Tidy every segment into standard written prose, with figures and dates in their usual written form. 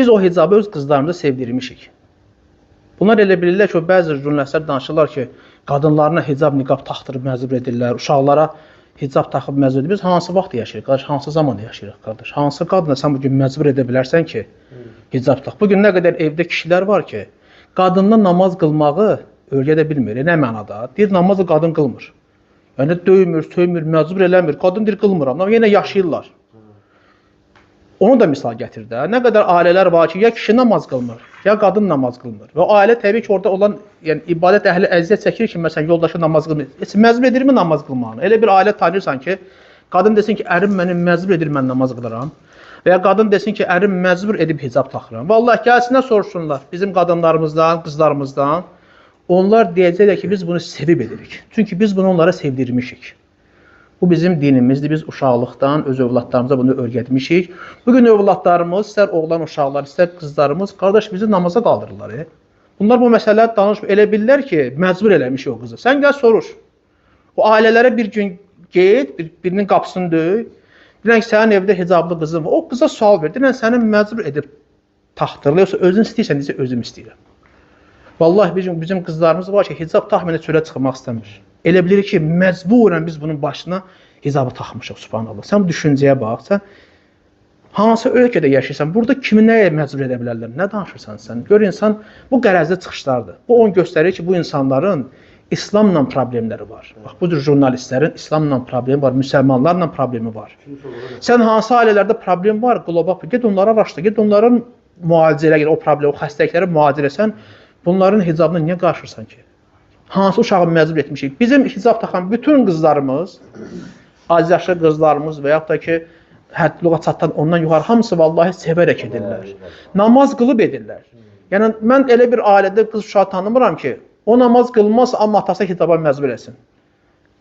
Biz o hicabı öz qızlarımıza sevdirmişik. Bunlar elə bilirlər ki, bəzi jurnalistlər danışırlar ki, qadınlarına hicab, niqab taxtırıb məcbur edirlər, uşaqlara hicab taxıb məcbur edir. Biz hansı vaxt yaşayırıq, qardaş, hansı zamanda yaşayırıq, qardaş? Hansı qadına sən bugün məcbur edə bilərsən ki, hicab tax? Bugün nə qədər evdə kişilər var ki, qadınla namaz qılmağı öyrədə bilmir. Nə mənada? Deyir, namazı qadın qılmır. Yəni, döymür, söymür, məcbur eləmir. Qadın deyir, qılmıram. Amma yenə yaşayırlar. Onu da misal gətir də. Nə qədər ailələr var ki, ya kişi namaz qılmır, ya qadın namaz qılmır. Və ailə təbii ki, orada olan ibadət əhli əziyyət çəkir ki, məsələn, yoldaşı namaz qılmır. Məcbur edirmi namaz qılmağını? Elə bir ailə tanıyırsan ki, qadın desin ki, ərim məni məcbur edir, mən namaz qılıram. Və ya qadın desin ki, ərim məcbur edib hicab taxıram. Vallahi gəlsinlər soruşsunlar bizim qadınlarımızdan, qızlarımızdan. Onlar deyəcəklər ki, biz bunu sevib edirik. Çünki biz bunu onlara sevdirmişik. Bu bizim dinimizdir. Biz uşaqlıqdan öz övladlarımıza bunu öyrətmişik. Bugün övladlarımız, istər oğlan uşaqlar, istər qızlarımız, qardaş bizi namaza qaldırırlar. Bunlar bu məsələləri danışmır. Elə bilirlər ki, məcbur eləmişik o qızı. Sən gəl soruş. O ailələrə bir gün get, birinin qapısını döy. Bilən ki, sənin evdə hicablı qızın var. O qıza sual ver. Bilən səni məcbur edib taxtırlı, yoxsa özün istəyirsən, deyəcək, özüm istəyirəm. Vallahi bizim qızlarımız var ki, hicab taxminə çölə çıxmaq istəmir. Elə bilir ki, məcburən biz bunun başına hicabı taxmışıq, subhanallah. Sən bu düşüncəyə bax, sən hansı ölkədə yaşayırsan, burada kimi nəyə məcbur edə bilərlər, nə danışırsan sən? Gör, insan bu qərəzli çıxışlardır. Bu onu göstərir ki, bu insanların İslamla problemləri var. Bax, bu cür jurnalistlərin İslamla problemi var, müsəlmanlarla problemi var. Sən hansı ailələrdə problem var, qlobal, get onlara araşdır, get onların müalicəyə, o problem, o xəstəlikləri müalicə etsən, bunların hicabına niyə qarşırsan ki? Hansı uşağı məcbur etmişik? Bizim hicab taxan bütün qızlarımız, az yaşlı qızlarımız və yaxud da ki, həddliğə çatan ondan yuxarı hamısı vallahi sevərək edirlər. Namaz qılıb edirlər. Yəni, mən elə bir ailədə qız uşağı tanımıram ki, o namaz qılmaz, amma atası hicaba məcbur etsin.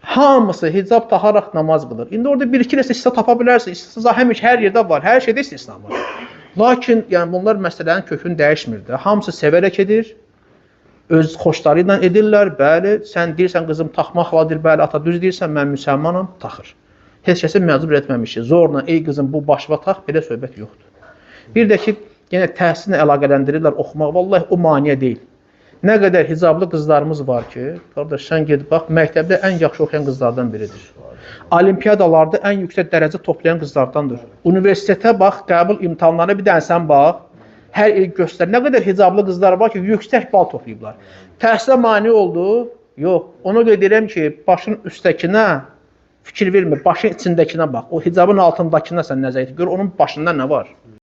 Hamısı hicab taxaraq namaz qılır. İndi orada bir-iki nəsə istisna tapa bilərsin. İstisna həmişə hər yerdə var, hər şeydə istisna var. Lakin yəni, bunlar məsələnin kökünü dəyişmir də. Hamısı sevərək edir. Öz xoşları ilə edirlər, bəli, sən deyirsən, qızım taxmaqladır, bəli, ata düz deyirsən, mən müsəlmanam, taxır. Heç kəsi məcbur etməmişik, zorla, ey qızım, bu başıva tax, belə söhbət yoxdur. Bir də ki, yenə təhsilinə əlaqələndirirlər, oxumaq, vallahi o maniyə deyil. Nə qədər hicablı qızlarımız var ki, qardaş, sən gedib bax, məktəbdə ən yaxşı oxuyan qızlardan biridir. Olimpiyadalarda ən yüksək dərəcə toplayan qızlardandır. Universitetə bax, qəbul imtahanlarına bir dənə sən bax, hər il göstərir. Nə qədər hicablı qızlar var ki, yüksək bal toplayıblar. Təhsilə mane oldu? Yox. Ona görə deyirəm ki, başın üstəkinə fikir vermir, başın içindəkinə bax. O hicabın altındakına sən nəzər et. Gör, onun başında nə var?